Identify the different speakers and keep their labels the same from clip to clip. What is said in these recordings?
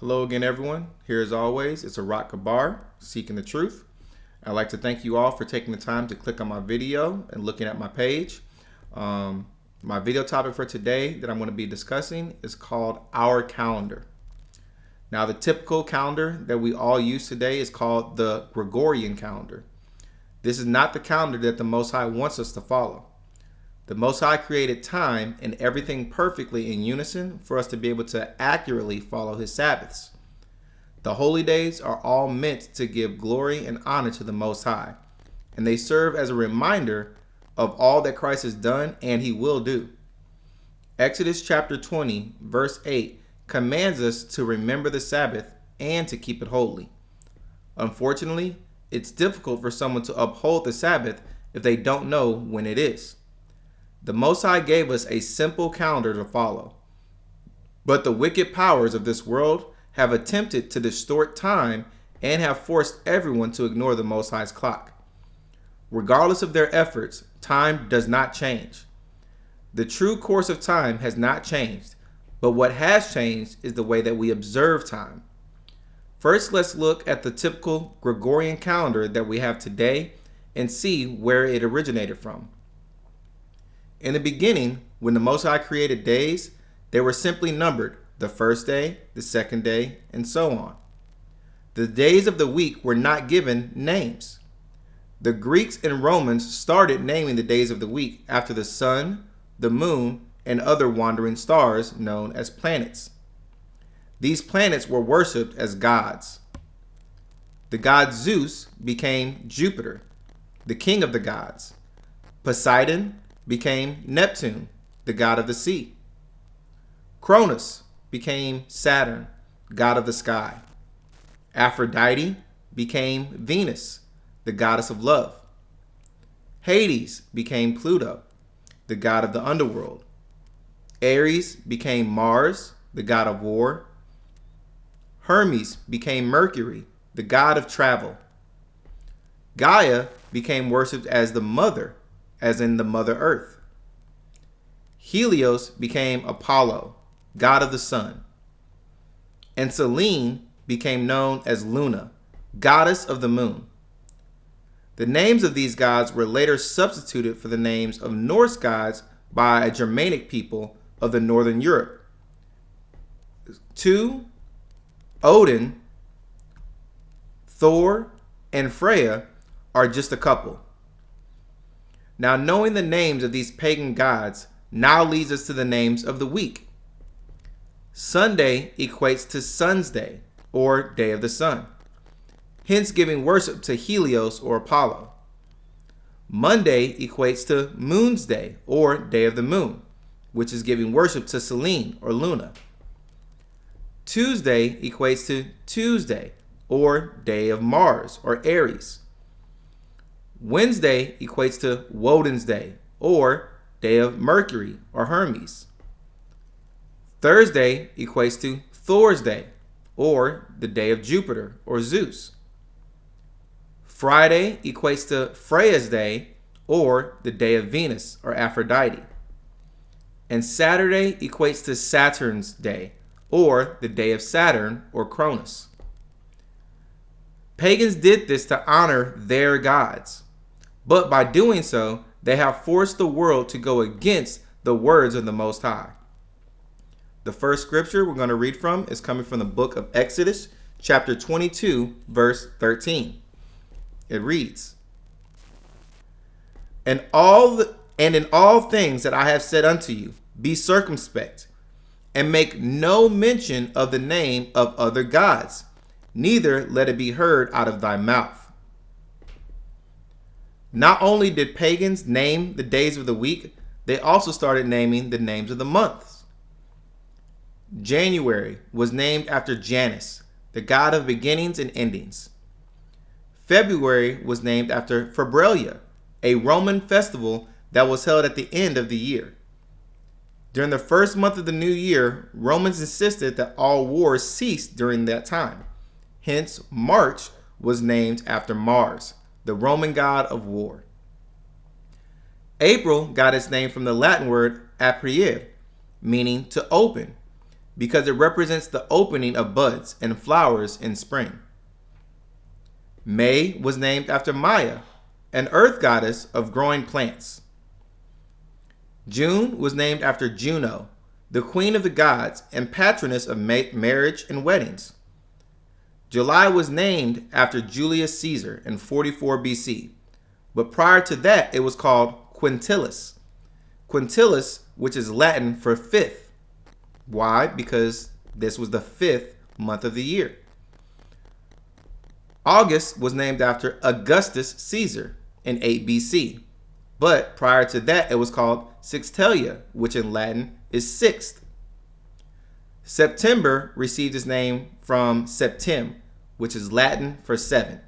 Speaker 1: Hello again, everyone. Here as always, it's Arak Kabar, Seeking the Truth. I'd like to thank you all for taking the time to click on my video and looking at my page. My video topic for today that I'm going to be discussing is called Our Calendar. Now, the typical calendar that we all use today is called the Gregorian calendar. This is not the calendar that the Most High wants us to follow. The Most High created time and everything perfectly in unison for us to be able to accurately follow His Sabbaths. The holy days are all meant to give glory and honor to the Most High, and they serve as a reminder of all that Christ has done and He will do. Exodus chapter 20, verse 8 commands us to remember the Sabbath and to keep it holy. Unfortunately, it's difficult for someone to uphold the Sabbath if they don't know when it is. The Most High gave us a simple calendar to follow. But the wicked powers of this world have attempted to distort time and have forced everyone to ignore the Most High's clock. Regardless of their efforts, time does not change. The true course of time has not changed, but what has changed is the way that we observe time. First, let's look at the typical Gregorian calendar that we have today and see where it originated from. In the beginning, when the Most High created days, they were simply numbered, the first day, the second day, and so on. The days of the week were not given names. The Greeks and Romans started naming the days of the week after the sun, the moon, and other wandering stars known as planets. These planets were worshipped as gods. The god Zeus became Jupiter, the king of the gods. Poseidon became Neptune, the god of the sea. Cronus became Saturn, god of the sky. Aphrodite became Venus, the goddess of love. Hades became Pluto, the god of the underworld. Ares became Mars, the god of war. Hermes became Mercury, the god of travel. Gaia became worshipped as the mother, as in the Mother Earth. Helios became Apollo, god of the sun. And Selene became known as Luna, goddess of the moon. The names of these gods were later substituted for the names of Norse gods by a Germanic people of the Northern Europe. Odin, Thor, and Freya are just a couple. Now, knowing the names of these pagan gods now leads us to the names of the week. Sunday equates to Sun's Day, or Day of the Sun, hence giving worship to Helios or Apollo. Monday equates to Moon's Day, or Day of the Moon, which is giving worship to Selene or Luna. Tuesday equates to Tuesday, or Day of Mars or Ares. Wednesday equates to Woden's Day, or Day of Mercury or Hermes. Thursday equates to Thor's Day, or the Day of Jupiter or Zeus. Friday equates to Freya's Day, or the Day of Venus or Aphrodite. And Saturday equates to Saturn's Day, or the Day of Saturn or Cronus. Pagans did this to honor their gods, but by doing so, they have forced the world to go against the words of the Most High. The first scripture we're going to read from is coming from the book of Exodus, chapter 22, verse 13. It reads, And in all things that I have said unto you, be circumspect, and make no mention of the name of other gods, neither let it be heard out of thy mouth. Not only did pagans name the days of the week, they also started naming the names of the months. January was named after Janus, the god of beginnings and endings. February was named after Febralia, a Roman festival that was held at the end of the year. During the first month of the new year, Romans insisted that all wars ceased during that time. Hence, March was named after Mars, the Roman god of war. April got its name from the Latin word aprire, meaning to open. because it represents the opening of buds and flowers in spring. May was named after Maya, an earth goddess of growing plants. June was named after Juno, the queen of the gods and patroness of marriage and weddings. July was named after Julius Caesar in 44 BC, but prior to that it was called Quintilis. Quintilis, which is Latin for fifth. Why? Because this was the fifth month of the year. August was named after Augustus Caesar in 8 BC, but prior to that it was called Sextilia, which in Latin is sixth. September received its name from septem, which is Latin for seven.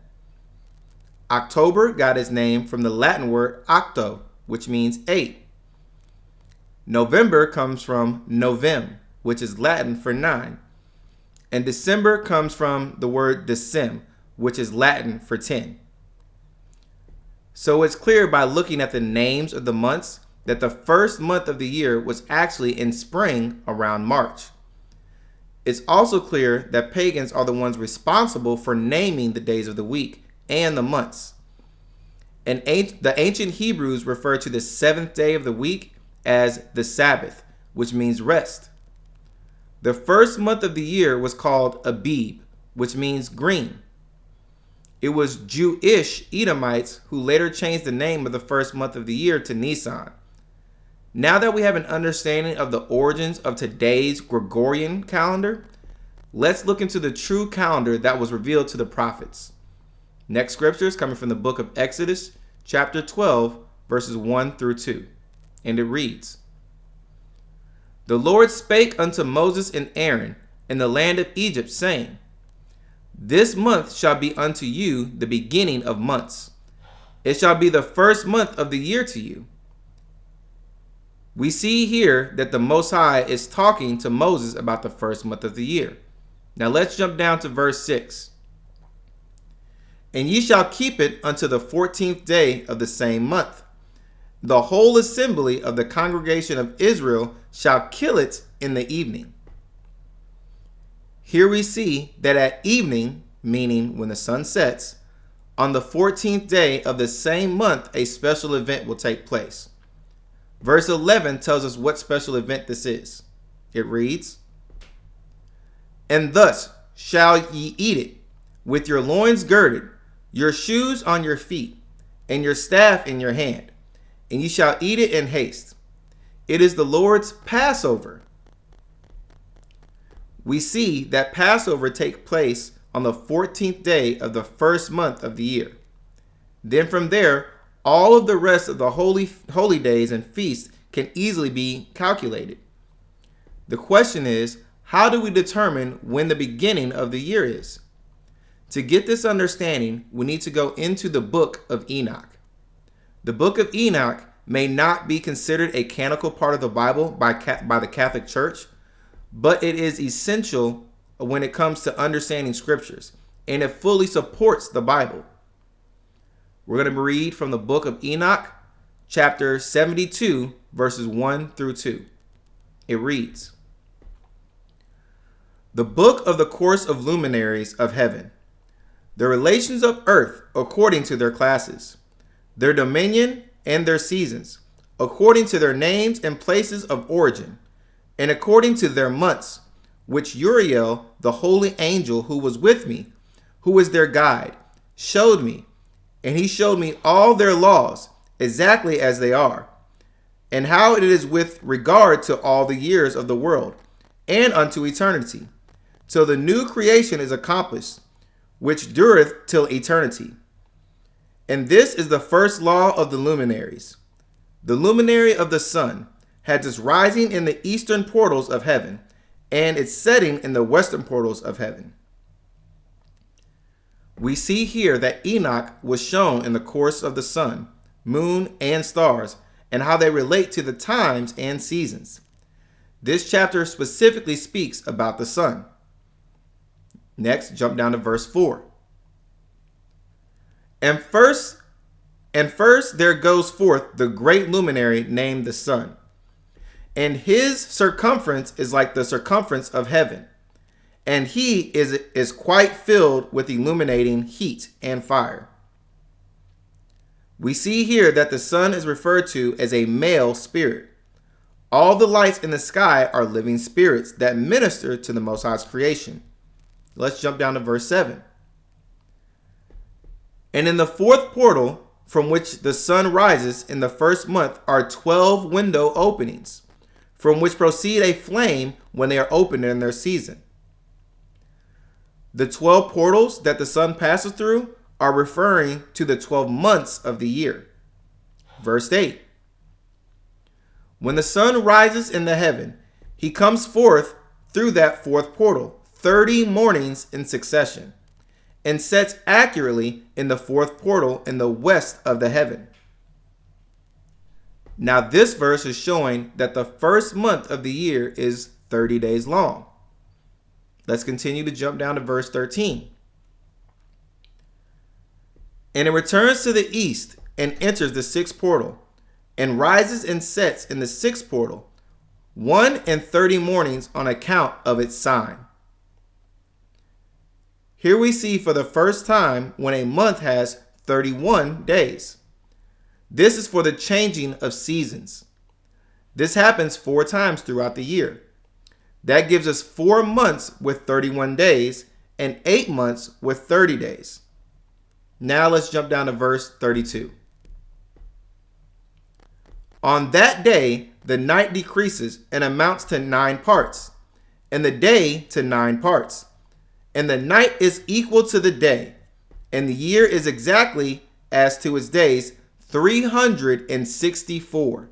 Speaker 1: October got its name from the Latin word octo, which means eight. November comes from novem, which is Latin for nine. And December comes from the word decem, which is Latin for 10. So it's clear by looking at the names of the months that the first month of the year was actually in spring around March. It's also clear that pagans are the ones responsible for naming the days of the week and the months. And the ancient Hebrews referred to the seventh day of the week as the Sabbath, which means rest. The first month of the year was called Abib, which means green. It was Jewish Edomites who later changed the name of the first month of the year to Nisan. Now that we have an understanding of the origins of today's Gregorian calendar, let's look into the true calendar that was revealed to the prophets. Next scripture is coming from the book of Exodus, chapter 12, verses 1 through 2. And it reads, "The Lord spake unto Moses and Aaron in the land of Egypt, saying, This month shall be unto you the beginning of months. It shall be the first month of the year to you." We see here that the Most High is talking to Moses about the first month of the year. Now let's jump down to verse 6. "And ye shall keep it unto the 14th day of the same month. The whole assembly of the congregation of Israel shall kill it in the evening." Here we see that at evening, meaning when the sun sets, on the 14th day of the same month, a special event will take place. Verse 11 tells us what special event this is. It reads, "And thus shall ye eat it, with your loins girded, your shoes on your feet, and your staff in your hand, and ye shall eat it in haste. It is the Lord's Passover." We see that Passover takes place on the 14th day of the first month of the year. Then from there, all of the rest of the holy days and feasts can easily be calculated. The question is, how do we determine when the beginning of the year is? To get this understanding, we need to go into the Book of Enoch. The Book of Enoch may not be considered a canonical part of the Bible by the Catholic Church, but it is essential when it comes to understanding scriptures, and it fully supports the Bible. We're going to read from the Book of Enoch, chapter 72, verses 1 through 2. It reads, "The book of the course of luminaries of heaven, the relations of earth according to their classes, their dominion and their seasons, according to their names and places of origin, and according to their months, which Uriel, the holy angel who was with me, who is their guide, showed me. And he showed me all their laws, exactly as they are, and how it is with regard to all the years of the world, and unto eternity, till the new creation is accomplished, which dureth till eternity. And this is the first law of the luminaries. The luminary of the sun had its rising in the eastern portals of heaven, and its setting in the western portals of heaven." We see here that Enoch was shown in the course of the sun, moon, and stars, and how they relate to the times and seasons. This chapter specifically speaks about the sun. Next, jump down to verse 4. And first there goes forth the great luminary named the sun. and his circumference is like the circumference of heaven, and he is quite filled with illuminating heat and fire. We see here that the sun is referred to as a male spirit. All the lights in the sky are living spirits that minister to the Most High's creation. Let's jump down to verse 7. And in the fourth portal from which the sun rises in the first month are 12 window openings, from which proceed a flame when they are opened in their season. The 12 portals that the sun passes through are referring to the 12 months of the year. Verse 8. When the sun rises in the heaven, he comes forth through that fourth portal 30 mornings in succession, and sets accurately in the fourth portal in the west of the heaven. Now this verse is showing that the first month of the year is 30 days long. Let's continue to jump down to verse 13. And it returns to the east and enters the sixth portal, and rises and sets in the sixth portal, 1 mornings on account of its sign. Here we see for the first time when a month has 31 days. This is for the changing of seasons. This happens 4 times throughout the year. That gives us 4 months with 31 days and 8 months with 30 days. Now let's jump down to verse 32. On that day, the night decreases and amounts to 9 parts, and the day to 9 parts. And the night is equal to the day, and the year is exactly as to its days, 364.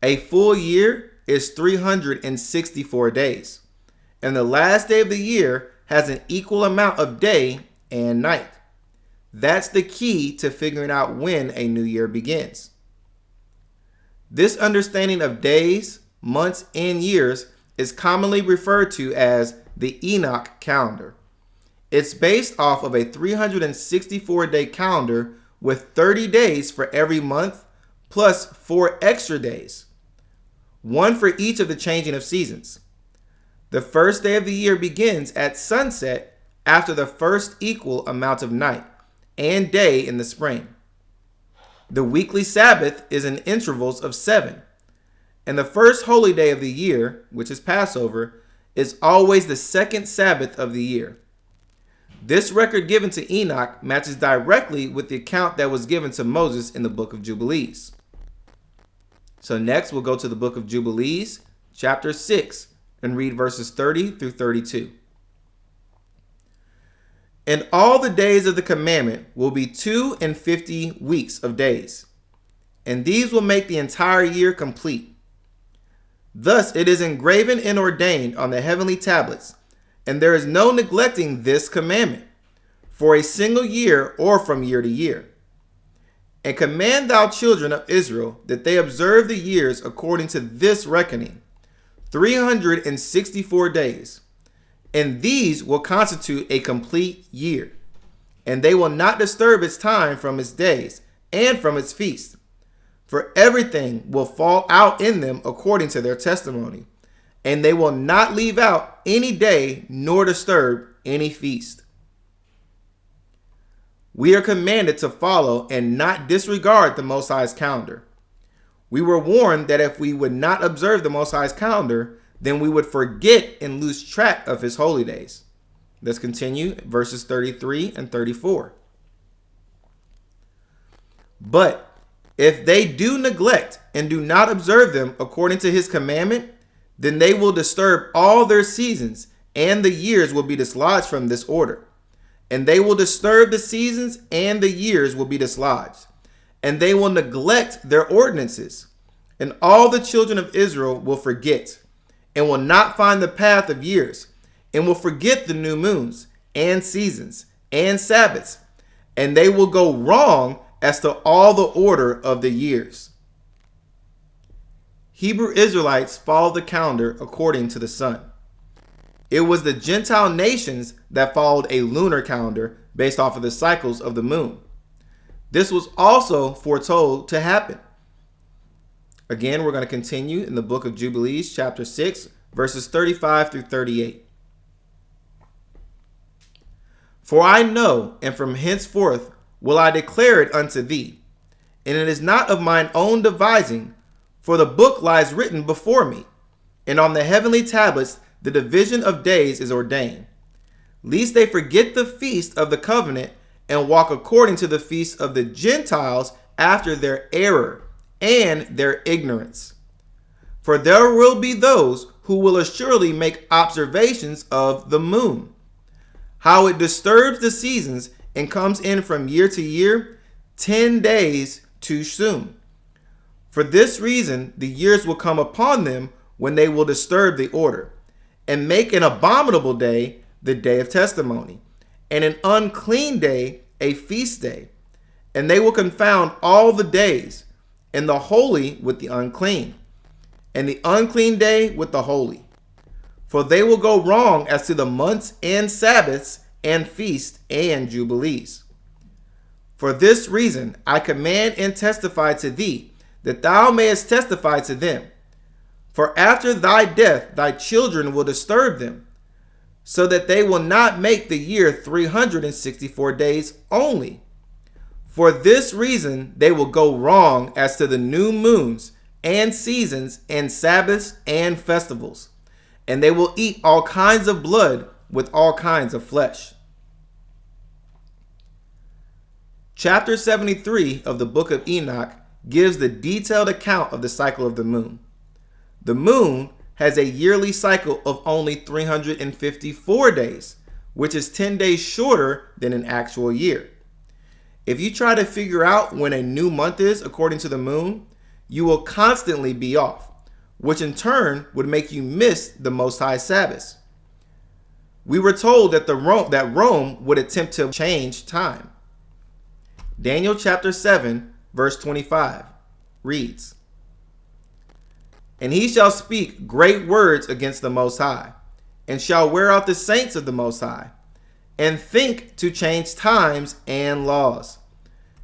Speaker 1: A full year is 364 days, and the last day of the year has an equal amount of day and night. That's the key to figuring out when a new year begins. This understanding of days, months, and years is commonly referred to as the Enoch calendar. It's based off of a 364-day calendar with 30 days for every month, plus 4 extra days, 1 for each of the changing of seasons. The first day of the year begins at sunset after the first equal amount of night and day in the spring. The weekly Sabbath is in intervals of 7, and the first holy day of the year, which is Passover, is always the second Sabbath of the year. This record given to Enoch matches directly with the account that was given to Moses in the Book of Jubilees. So next we'll go to the Book of Jubilees, chapter 6, and read verses 30 through 32. And all the days of the commandment will be 52 weeks of days, and these will make the entire year complete. Thus it is engraven and ordained on the heavenly tablets, and there is no neglecting this commandment for a single year or from year to year. And command thou children of Israel that they observe the years according to this reckoning, 364 days. And these will constitute a complete year, and they will not disturb its time from its days and from its feast. For everything will fall out in them according to their testimony, and they will not leave out any day nor disturb any feast. We are commanded to follow and not disregard the Most High's calendar. We were warned that if we would not observe the Most High's calendar, then we would forget and lose track of his holy days. Let's continue verses 33 and 34. But if they do neglect and do not observe them according to his commandment, then they will disturb all their seasons, and the years will be dislodged from this order. And they will disturb the seasons, and the years will be dislodged. And they will neglect their ordinances. And all the children of Israel will forget, and will not find the path of years, and will forget the new moons, and seasons, and Sabbaths. And they will go wrong as to all the order of the years. Hebrew Israelites followed the calendar according to the sun. It was the Gentile nations that followed a lunar calendar based off of the cycles of the moon. This was also foretold to happen. Again, we're going to continue in the book of Jubilees, chapter 6, verses 35 through 38. For I know, and from henceforth will I declare it unto thee, and it is not of mine own devising, for the book lies written before me, and on the heavenly tablets the division of days is ordained, lest they forget the feast of the covenant, and walk according to the feast of the Gentiles after their error and their ignorance. For there will be those who will assuredly make observations of the moon, how it disturbs the seasons and comes in from year to year, 10 days too soon. For this reason, the years will come upon them when they will disturb the order, and make an abominable day the day of testimony, and an unclean day a feast day. And they will confound all the days, and the holy with the unclean, and the unclean day with the holy. For they will go wrong as to the months and Sabbaths and feasts and jubilees. For this reason I command and testify to thee, that thou mayest testify to them. For after thy death thy children will disturb them, so that they will not make the year 364 days only. For this reason they will go wrong as to the new moons and seasons and Sabbaths and festivals, and they will eat all kinds of blood with all kinds of flesh. Chapter 73 of the Book of Enoch gives the detailed account of the cycle of the moon. The moon has a yearly cycle of only 354 days, which is 10 days shorter than an actual year. If you try to figure out when a new month is according to the moon, you will constantly be off, which in turn would make you miss the Most High Sabbaths. We were told that Rome would attempt to change time. Daniel chapter 7, verse 25 reads, And he shall speak great words against the Most High, and shall wear out the saints of the Most High, and think to change times and laws.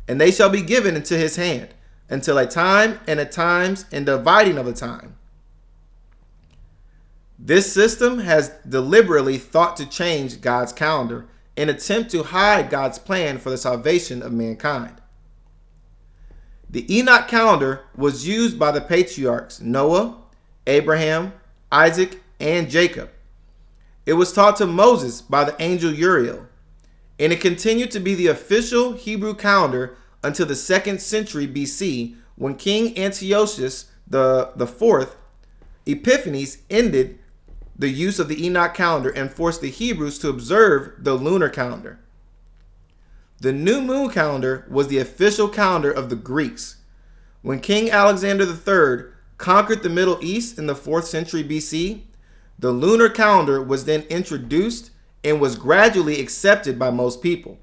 Speaker 1: And they shall be given into his hand, until a time and a times and dividing of a time. This system has deliberately thought to change God's calendar in an attempt to hide God's plan for the salvation of mankind. The Enoch calendar was used by the patriarchs Noah, Abraham, Isaac, and Jacob. It was taught to Moses by the angel Uriel, and it continued to be the official Hebrew calendar until the 2nd century BC, when King Antiochus IV Epiphanes ended the use of the Enoch calendar and forced the Hebrews to observe the lunar calendar. The new moon calendar was the official calendar of the Greeks. When King Alexander III conquered the Middle East in the 4th century BC, the lunar calendar was then introduced and was gradually accepted by most people.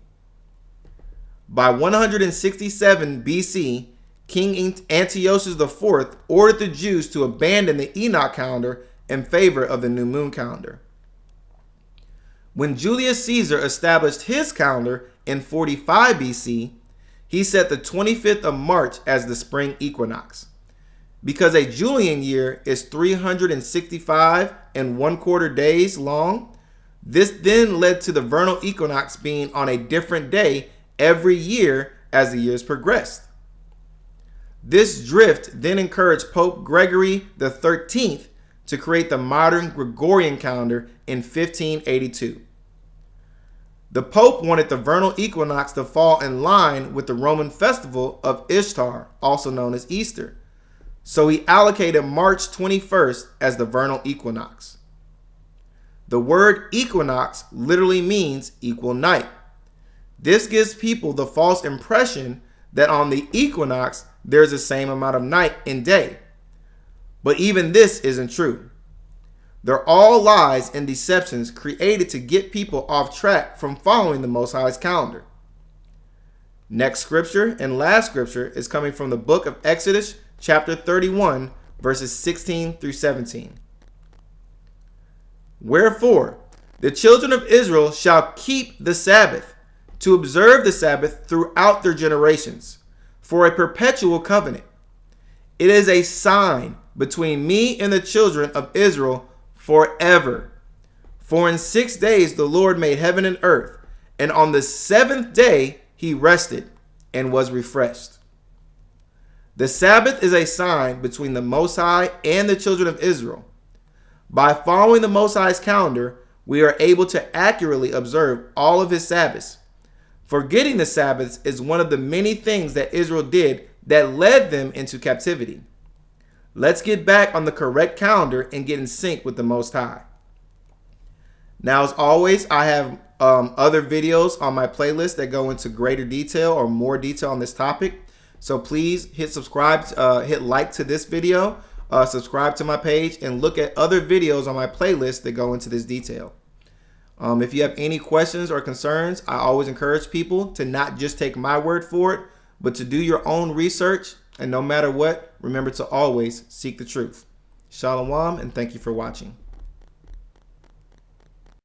Speaker 1: By 167 BC, King Antiochus IV ordered the Jews to abandon the Enoch calendar in favor of the new moon calendar. When Julius Caesar established his calendar in 45 BC, he set the 25th of March as the spring equinox. Because a Julian year is 365 and 1/4 days long, this then led to the vernal equinox being on a different day every year as the years progressed. This drift then encouraged Pope Gregory XIII to create the modern Gregorian calendar in 1582. The Pope wanted the vernal equinox to fall in line with the Roman festival of Ishtar, also known as Easter. So he allocated March 21st as the vernal equinox. The word equinox literally means equal night. This gives people the false impression that on the equinox there's the same amount of night and day. But even this isn't true. They're all lies and deceptions created to get people off track from following the Most High's calendar. Next scripture and last scripture is coming from the book of Exodus, chapter 31, verses 16 through 17. Wherefore, the children of Israel shall keep the Sabbath, to observe the Sabbath throughout their generations, for a perpetual covenant. It is a sign between me and the children of Israel forever. For in 6 days the Lord made heaven and earth, and on the 7th day he rested and was refreshed. The Sabbath is a sign between the Most High and the children of Israel. By following the Most High's calendar, we are able to accurately observe all of his Sabbaths. Forgetting the Sabbaths is one of the many things that Israel did that led them into captivity. Let's get back on the correct calendar and get in sync with the Most High. Now, as always, I have other videos on my playlist that go into greater detail or more detail on this topic. So please hit subscribe, hit like to this video, subscribe to my page, and look at other videos on my playlist that go into this detail. If you have any questions or concerns, I always encourage people to not just take my word for it, but to do your own research. And no matter what, remember to always seek the truth. Shalom, and thank you for watching.